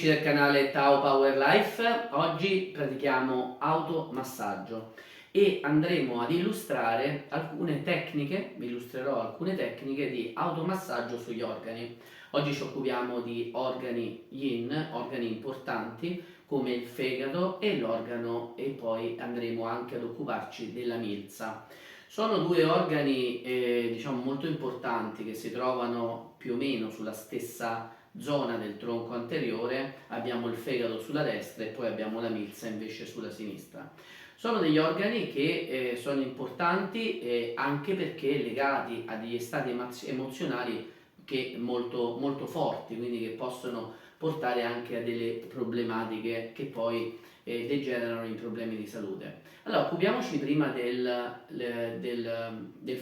amici del canale Tao Power Life, oggi pratichiamo automassaggio e andremo ad illustrare alcune tecniche, vi illustrerò alcune tecniche di automassaggio sugli organi. Oggi ci occupiamo di organi yin, organi importanti come il fegato e l'organo, e poi andremo anche ad occuparci della milza. Sono due organi diciamo molto importanti che si trovano più o meno sulla stessa zona del tronco anteriore. Abbiamo il fegato sulla destra e poi abbiamo la milza invece sulla sinistra. Sono degli organi che sono importanti anche perché legati a degli stati emozionali che molto forti, quindi che possono portare anche a delle problematiche che poi degenerano in problemi di salute. Allora, occupiamoci prima del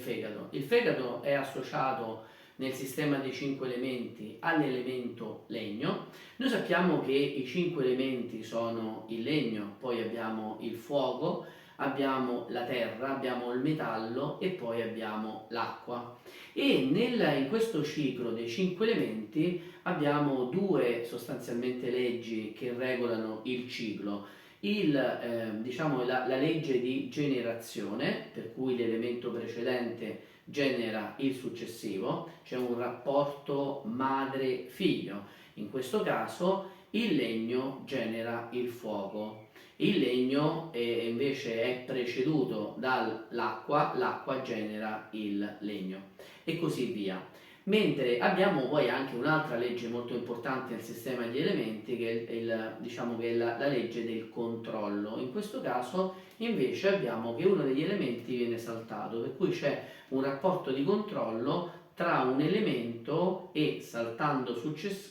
fegato. Il fegato è associato nel sistema dei 5 elementi all'elemento legno. Noi sappiamo che i 5 elementi sono il legno, poi abbiamo il fuoco, abbiamo la terra, abbiamo il metallo e poi abbiamo l'acqua. E in questo ciclo dei 5 elementi abbiamo due sostanzialmente leggi che regolano il ciclo. Diciamo, la legge di generazione, per cui l'elemento precedente genera il successivo, c'è un rapporto madre-figlio. In questo caso il legno genera il fuoco, il legno invece è preceduto dall'acqua, l'acqua genera il legno e così via. Mentre abbiamo poi anche un'altra legge molto importante nel sistema degli elementi che è, diciamo che è la legge del controllo. In questo caso invece abbiamo che uno degli elementi viene saltato, per cui c'è un rapporto di controllo tra un elemento e saltando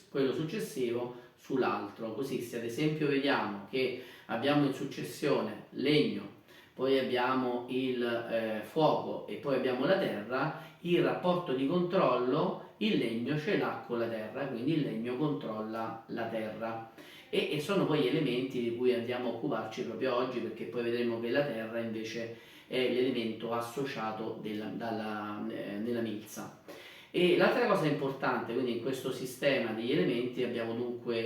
quello successivo sull'altro. Così se ad esempio vediamo che abbiamo in successione legno, poi abbiamo il fuoco e poi abbiamo la terra, il rapporto di controllo, il legno ce l'ha con la terra, quindi il legno controlla la terra. E sono poi elementi di cui andiamo a occuparci proprio oggi, perché poi vedremo che la terra invece è l'elemento associato nella milza. E l'altra cosa importante, quindi in questo sistema degli elementi abbiamo dunque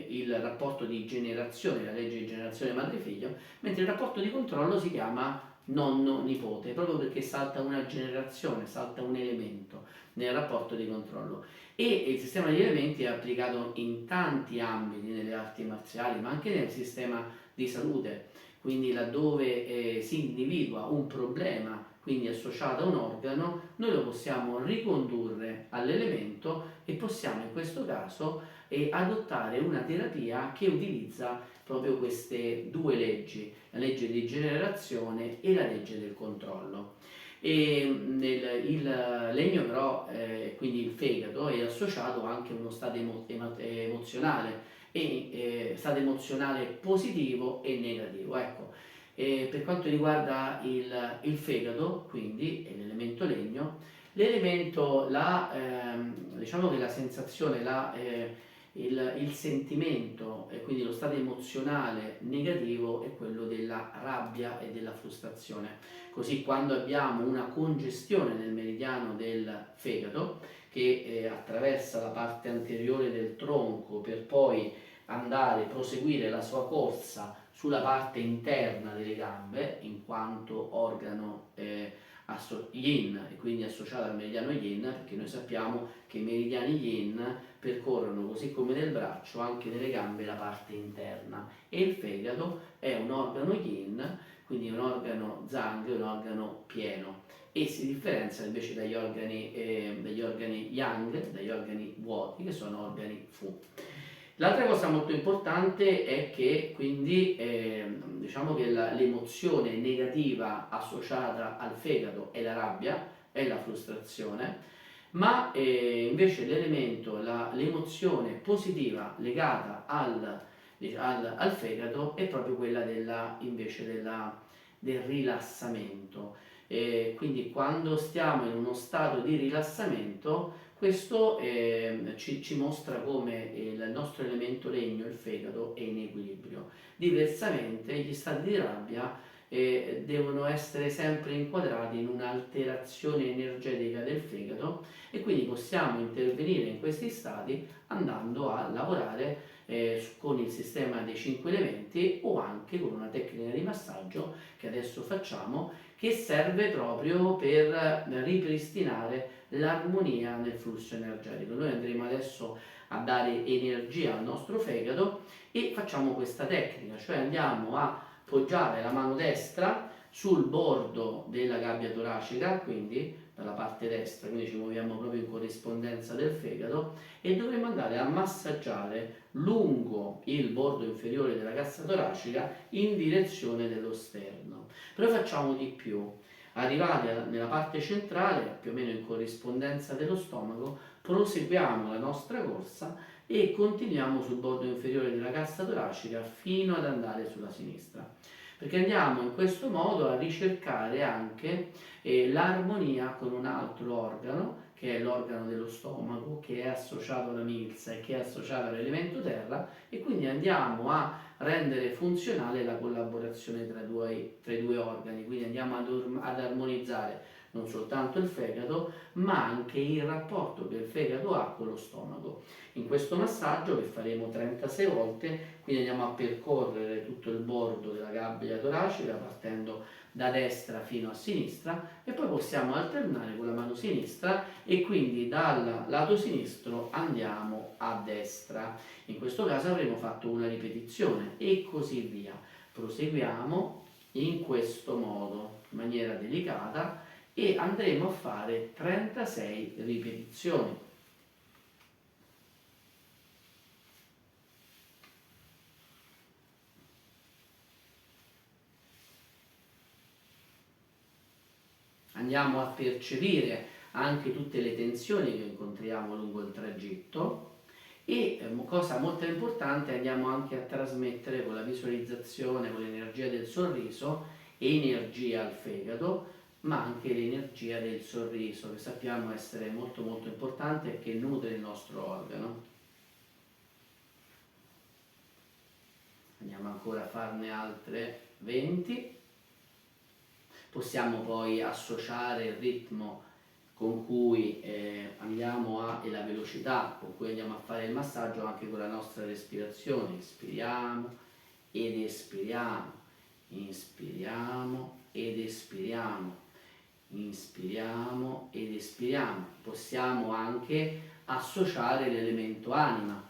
il rapporto di generazione, la legge di generazione madre-figlio, mentre il rapporto di controllo si chiama nonno-nipote, proprio perché salta una generazione, salta un elemento nel rapporto di controllo. E il sistema degli elementi è applicato in tanti ambiti nelle arti marziali, ma anche nel sistema di salute, quindi laddove si individua un problema, quindi associato a un organo, noi lo possiamo ricondurre all'elemento e possiamo in questo caso adottare una terapia che utilizza proprio queste due leggi, la legge di generazione e la legge del controllo. Il legno però, quindi il fegato, è associato anche a uno stato emozionale, stato emozionale positivo e negativo. Ecco. Per quanto riguarda il fegato, quindi è l'elemento legno, diciamo che la sensazione, il sentimento e quindi lo stato emozionale negativo è quello della rabbia e della frustrazione. Così quando abbiamo una congestione nel meridiano del fegato che attraversa la parte anteriore del tronco per poi proseguire la sua corsa sulla parte interna delle gambe, in quanto organo yin e quindi associato al meridiano yin, perché noi sappiamo che i meridiani yin percorrono, così come nel braccio, anche nelle gambe la parte interna, e il fegato è un organo yin, quindi un organo zang, un organo pieno, e si differenzia invece dagli organi yang, dagli organi vuoti, che sono organi fu. L'altra cosa molto importante è che quindi diciamo che l'emozione negativa associata al fegato è la rabbia, è la frustrazione, ma invece l'emozione positiva legata al fegato è proprio quella del rilassamento. Quindi quando stiamo in uno stato di rilassamento, questo ci mostra come il nostro elemento legno, il fegato, è in equilibrio. Diversamente gli stati di rabbia devono essere sempre inquadrati in un'alterazione energetica del fegato, e quindi possiamo intervenire in questi stati andando a lavorare con il sistema dei 5 elementi o anche con una tecnica di massaggio che adesso facciamo, che serve proprio per ripristinare l'armonia nel flusso energetico. Noi andremo adesso a dare energia al nostro fegato e facciamo questa tecnica, cioè andiamo a poggiare la mano destra sul bordo della gabbia toracica, quindi dalla parte destra, quindi ci muoviamo proprio in corrispondenza del fegato e dovremo andare a massaggiare lungo il bordo inferiore della cassa toracica in direzione dello sterno. Però facciamo di più, arrivati nella parte centrale, più o meno in corrispondenza dello stomaco, proseguiamo la nostra corsa e continuiamo sul bordo inferiore della cassa toracica fino ad andare sulla sinistra, perché andiamo in questo modo a ricercare anche l'armonia con un altro organo, che è l'organo dello stomaco, che è associato alla milza e che è associato all'elemento terra, e quindi andiamo a rendere funzionale la collaborazione tra i due organi, quindi andiamo ad armonizzare non soltanto il fegato, ma anche il rapporto che il fegato ha con lo stomaco. In questo massaggio, che faremo 36 volte, quindi andiamo a percorrere tutto il bordo della gabbia toracica partendo da destra fino a sinistra, e poi possiamo alternare con la mano sinistra e quindi dal lato sinistro andiamo a destra. In questo caso avremo fatto una ripetizione e così via. Proseguiamo in questo modo, in maniera delicata, e andremo a fare 36 ripetizioni. Andiamo a percepire anche tutte le tensioni che incontriamo lungo il tragitto e, cosa molto importante, andiamo anche a trasmettere con la visualizzazione, con l'energia del sorriso, energia al fegato, ma anche l'energia del sorriso, che sappiamo essere molto molto importante e che nutre il nostro organo. Andiamo ancora a farne altre 20. Possiamo poi associare il ritmo con cui andiamo e la velocità con cui andiamo a fare il massaggio anche con la nostra respirazione. Inspiriamo ed espiriamo, inspiriamo ed espiriamo, inspiriamo ed espiriamo. Possiamo anche associare l'elemento anima.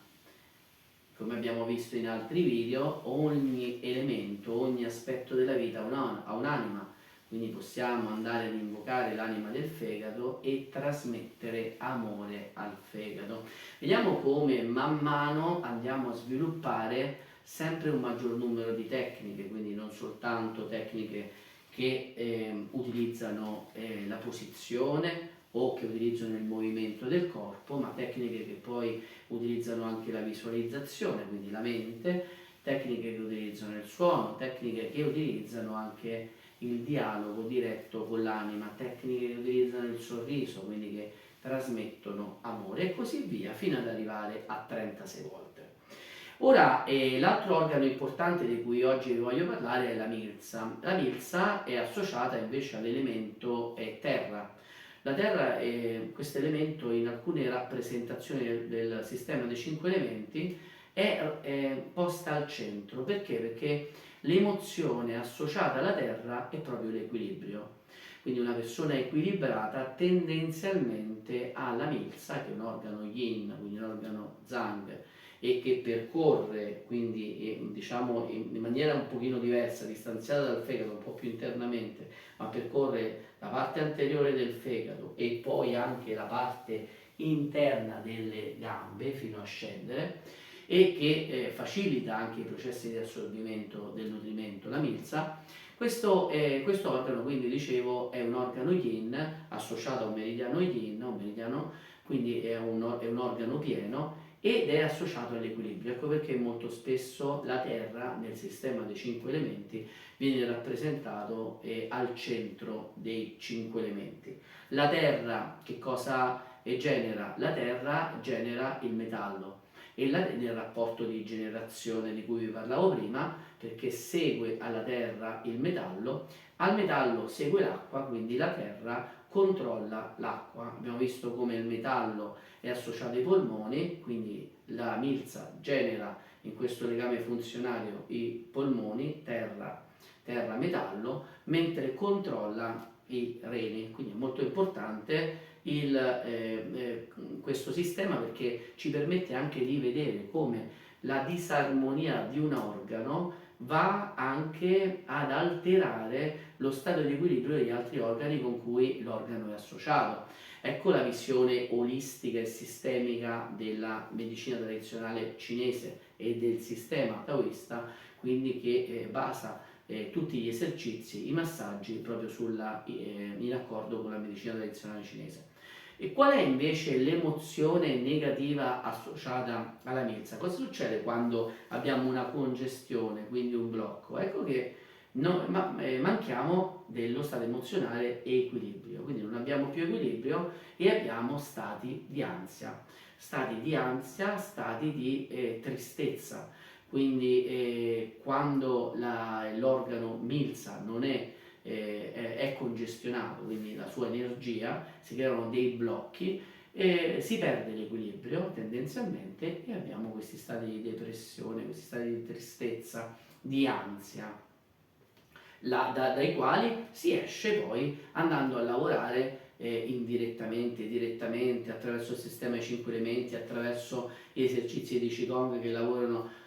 Come abbiamo visto in altri video, ogni elemento, ogni aspetto della vita ha un'anima. Quindi possiamo andare ad invocare l'anima del fegato e trasmettere amore al fegato. Vediamo come man mano andiamo a sviluppare sempre un maggior numero di tecniche, quindi non soltanto tecniche che utilizzano la posizione o che utilizzano il movimento del corpo, ma tecniche che poi utilizzano anche la visualizzazione, quindi la mente, tecniche che utilizzano il suono, tecniche che utilizzano anche il dialogo diretto con l'anima, tecniche che utilizzano il sorriso, quindi che trasmettono amore e così via, fino ad arrivare a 36 volte. Ora, l'altro organo importante di cui oggi vi voglio parlare è la milza. La milza è associata invece all'elemento terra. La terra, questo elemento in alcune rappresentazioni del sistema dei 5 elementi, è posta al centro. Perché? Perché l'emozione associata alla terra è proprio l'equilibrio. Quindi una persona equilibrata tendenzialmente ha la milza, che è un organo yin, quindi un organo zang, e che percorre quindi diciamo in maniera un pochino diversa, distanziata dal fegato, un po' più internamente, ma percorre la parte anteriore del fegato e poi anche la parte interna delle gambe fino a scendere, e che facilita anche i processi di assorbimento del nutrimento, la milza. Questo organo, quindi dicevo, è un organo yin associato a un meridiano yin, quindi è un organo pieno ed è associato all'equilibrio. Ecco perché molto spesso la terra nel sistema dei 5 elementi viene rappresentato al centro dei 5 elementi. La terra che cosa genera? La terra genera il metallo. e nel rapporto di generazione di cui vi parlavo prima, perché segue alla terra il metallo, al metallo segue l'acqua, quindi la terra controlla l'acqua. Abbiamo visto come il metallo è associato ai polmoni, quindi la milza genera in questo legame funzionario i polmoni, terra-metallo, mentre controlla i reni. Quindi è molto importante questo sistema, perché ci permette anche di vedere come la disarmonia di un organo va anche ad alterare lo stato di equilibrio degli altri organi con cui l'organo è associato. Ecco la visione olistica e sistemica della medicina tradizionale cinese e del sistema taoista, quindi che basa tutti gli esercizi, i massaggi proprio in accordo con la medicina tradizionale cinese. E qual è invece l'emozione negativa associata alla milza? Cosa succede quando abbiamo una congestione, quindi un blocco? Ecco che manchiamo dello stato emozionale e equilibrio, quindi non abbiamo più equilibrio e abbiamo stati di ansia, stati di tristezza. Quindi quando l'organo milza non è congestionato, quindi la sua energia, si creano dei blocchi, si perde l'equilibrio tendenzialmente e abbiamo questi stati di depressione, questi stati di tristezza, di ansia, dai quali si esce poi andando a lavorare indirettamente, direttamente, attraverso il sistema dei 5 elementi, attraverso gli esercizi di Qigong che lavorano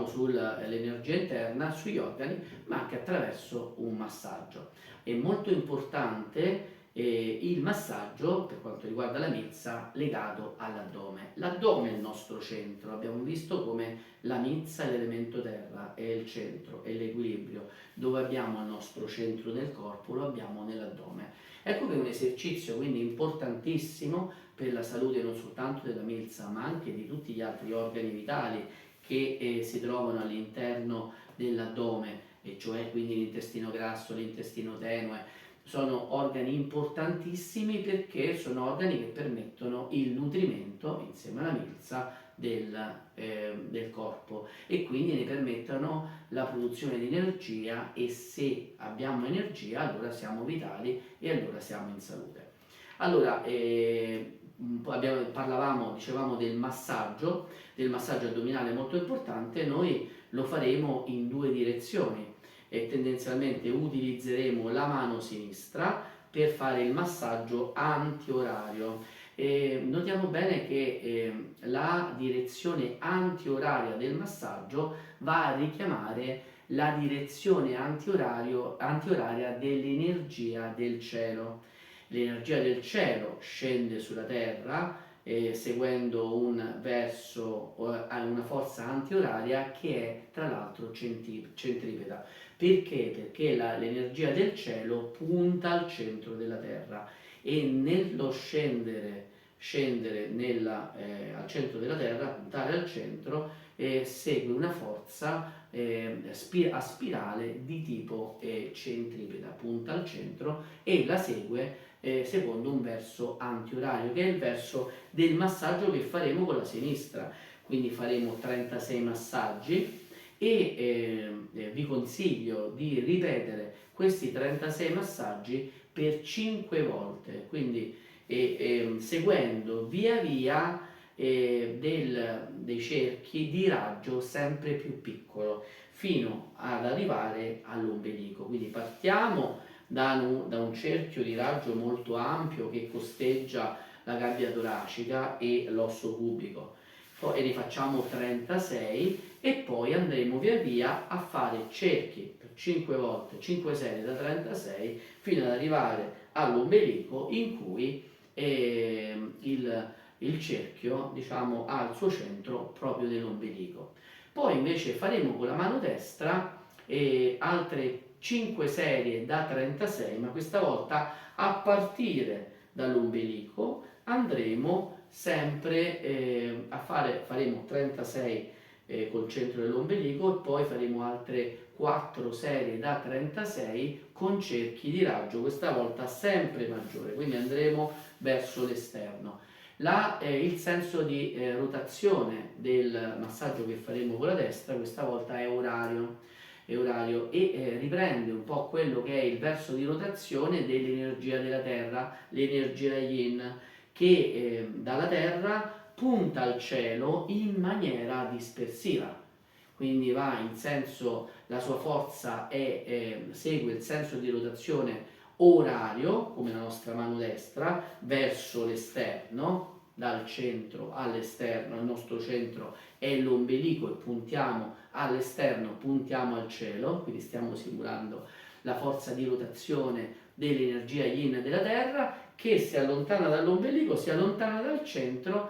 sull'energia interna, sugli organi, ma anche attraverso un massaggio. È molto importante il massaggio, per quanto riguarda la milza, legato all'addome. L'addome è il nostro centro, abbiamo visto come la milza è l'elemento terra, è il centro, è l'equilibrio. Dove abbiamo il nostro centro del corpo, lo abbiamo nell'addome. Ecco che è un esercizio quindi importantissimo per la salute non soltanto della milza, ma anche di tutti gli altri organi vitali che si trovano all'interno dell'addome, e cioè quindi l'intestino grasso, l'intestino tenue. Sono organi importantissimi perché sono organi che permettono il nutrimento, insieme alla milza, del corpo, e quindi ne permettono la produzione di energia, e se abbiamo energia allora siamo vitali e allora siamo in salute. Allora, dicevamo del massaggio addominale molto importante. Noi lo faremo in 2 direzioni e tendenzialmente utilizzeremo la mano sinistra per fare il massaggio antiorario. Notiamo bene che la direzione antioraria del massaggio va a richiamare la direzione antioraria dell'energia del cielo. L'energia del cielo scende sulla terra seguendo un verso, una forza antioraria che è tra l'altro centripeta. Perché? Perché l'energia del cielo punta al centro della terra, e nello scendere al centro della terra, puntare al centro, segue una forza a spirale di tipo centripeta, punta al centro e la segue secondo un verso antiorario, che è il verso del massaggio che faremo con la sinistra. Quindi faremo 36 massaggi e vi consiglio di ripetere questi 36 massaggi per 5 volte, quindi seguendo via via dei cerchi di raggio sempre più piccolo fino ad arrivare all'ombelico. Quindi partiamo da un cerchio di raggio molto ampio che costeggia la gabbia toracica e l'osso cubico, poi ne facciamo 36 e poi andremo via via a fare cerchi per 5 volte, 5 serie da 36 fino ad arrivare all'ombelico, in cui il cerchio, diciamo, ha il suo centro proprio nell'ombelico. Poi invece faremo con la mano destra altre 5 serie da 36, ma questa volta a partire dall'ombelico andremo sempre faremo 36 col centro dell'ombelico e poi faremo altre 4 serie da 36 con cerchi di raggio, questa volta sempre maggiore, quindi andremo verso l'esterno. Il senso di rotazione del massaggio che faremo con la destra questa volta è orario e riprende un po' quello che è il verso di rotazione dell'energia della Terra, l'energia yin, che dalla Terra punta al cielo in maniera dispersiva. Quindi va in senso, la sua forza segue il senso di rotazione orario, come la nostra mano destra, verso l'esterno, dal centro all'esterno. Il nostro centro è l'ombelico e puntiamo all'esterno, puntiamo al cielo, quindi stiamo simulando la forza di rotazione dell'energia yin della Terra, che si allontana dall'ombelico, si allontana dal centro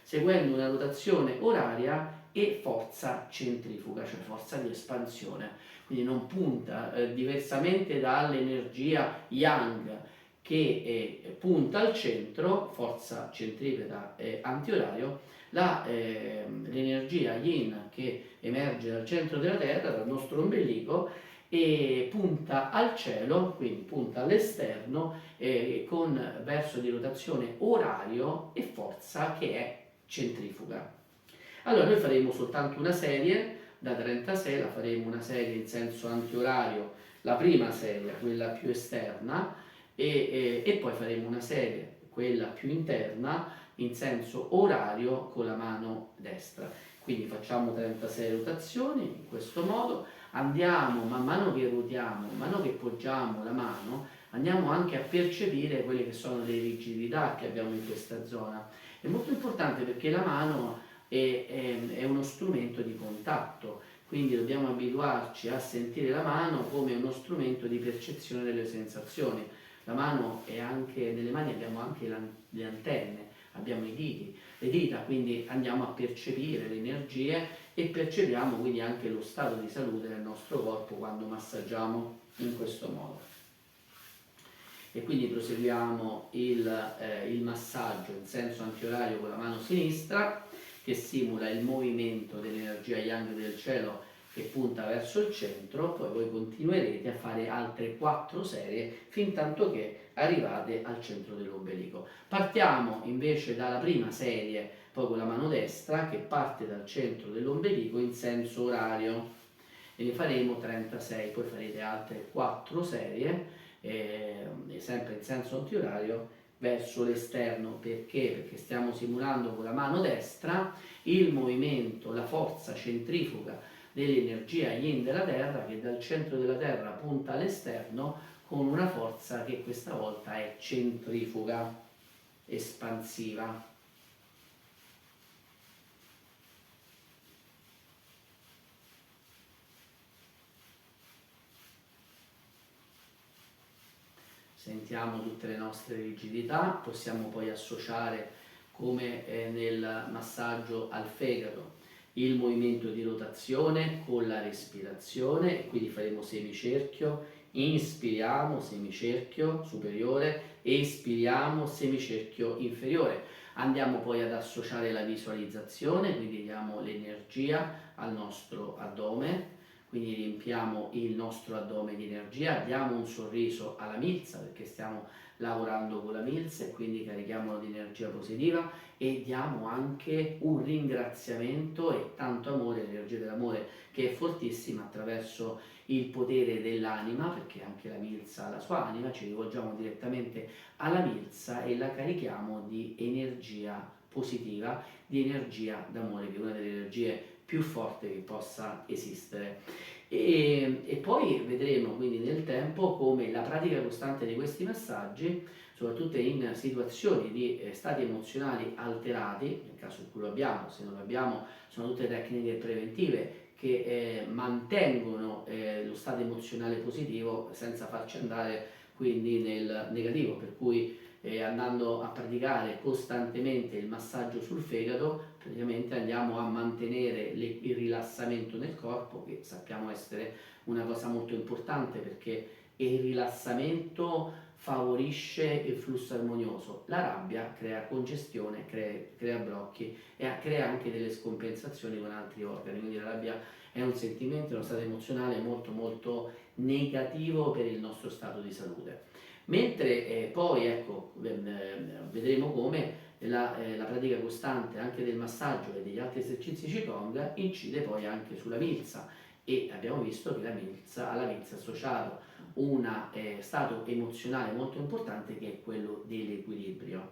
seguendo una rotazione oraria e forza centrifuga, cioè forza di espansione. Quindi non punta, diversamente dall'energia yang che punta al centro, forza centripeta antiorario, l'energia yin che emerge dal centro della Terra, dal nostro ombelico, e punta al cielo, quindi punta all'esterno, con verso di rotazione orario e forza che è centrifuga. Allora noi faremo soltanto una serie da 36, la faremo una serie in senso antiorario, la prima serie, quella più esterna, e poi faremo una serie, quella più interna, in senso orario con la mano destra. Quindi facciamo 36 rotazioni in questo modo, andiamo man mano che ruotiamo, man mano che poggiamo la mano, andiamo anche a percepire quelle che sono le rigidità che abbiamo in questa zona. È molto importante perché la mano è uno strumento di contatto, quindi dobbiamo abituarci a sentire la mano come uno strumento di percezione delle sensazioni. La mano è anche, nelle mani abbiamo anche le antenne, abbiamo i diti, le dita, quindi andiamo a percepire le energie e percepiamo quindi anche lo stato di salute del nostro corpo quando massaggiamo in questo modo. E quindi proseguiamo il massaggio in senso antiorario con la mano sinistra, che simula il movimento dell'energia yang del cielo che punta verso il centro. Poi voi continuerete a fare altre 4 serie fin tanto che arrivate al centro dell'ombelico. Partiamo invece dalla prima serie, poi con la mano destra, che parte dal centro dell'ombelico in senso orario, e ne faremo 36, poi farete altre 4 serie, sempre in senso antiorario, verso l'esterno. Perché stiamo simulando con la mano destra il movimento, la forza centrifuga dell'energia yin della Terra, che dal centro della Terra punta all'esterno con una forza che questa volta è centrifuga, espansiva. Sentiamo tutte le nostre rigidità, possiamo poi associare, come nel massaggio al fegato, il movimento di rotazione con la respirazione, e quindi faremo semicerchio, inspiriamo semicerchio superiore, espiriamo semicerchio inferiore. Andiamo poi ad associare la visualizzazione, quindi diamo l'energia al nostro addome, quindi riempiamo il nostro addome di energia, diamo un sorriso alla milza perché stiamo lavorando con la milza e quindi carichiamolo di energia positiva, e diamo anche un ringraziamento e tanto amore, l'energia dell'amore che è fortissima attraverso il potere dell'anima, perché anche la milza ha la sua anima. Ci rivolgiamo direttamente alla milza e la carichiamo di energia positiva, di energia d'amore, che è una delle energie più forte che possa esistere. E poi vedremo quindi nel tempo come la pratica costante di questi massaggi, soprattutto in situazioni di stati emozionali alterati, nel caso in cui lo abbiamo, se non lo abbiamo, sono tutte tecniche preventive che mantengono lo stato emozionale positivo senza farci andare quindi nel negativo, per cui andando a praticare costantemente il massaggio sul fegato, praticamente andiamo a mantenere il rilassamento nel corpo, che sappiamo essere una cosa molto importante perché il rilassamento favorisce il flusso armonioso. La rabbia crea congestione, crea blocchi e crea anche delle scompensazioni con altri organi, quindi la rabbia è un sentimento, uno stato emozionale molto molto negativo per il nostro stato di salute. Mentre poi ecco, vedremo come la pratica costante anche del massaggio e degli altri esercizi Qigong incide poi anche sulla milza, e abbiamo visto che alla milza è associato un stato emozionale molto importante, che è quello dell'equilibrio.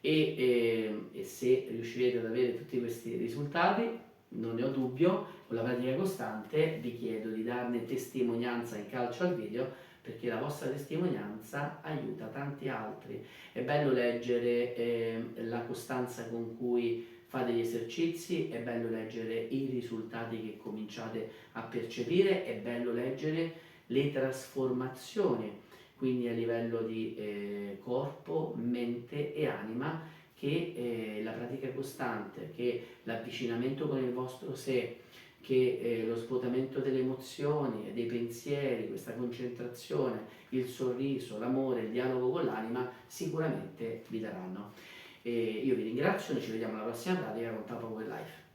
E se riuscirete ad avere tutti questi risultati, non ne ho dubbio, con la pratica costante vi chiedo di darne testimonianza in calcio al video, perché la vostra testimonianza aiuta tanti altri. È bello leggere la costanza con cui fate gli esercizi, è bello leggere i risultati che cominciate a percepire, è bello leggere le trasformazioni, quindi a livello di corpo, mente e anima, che la pratica costante, che l'avvicinamento con il vostro sé, che lo svuotamento delle emozioni e dei pensieri, questa concentrazione, il sorriso, l'amore, il dialogo con l'anima sicuramente vi daranno. Io vi ringrazio, noi ci vediamo alla prossima pratica con Tapa Power Life.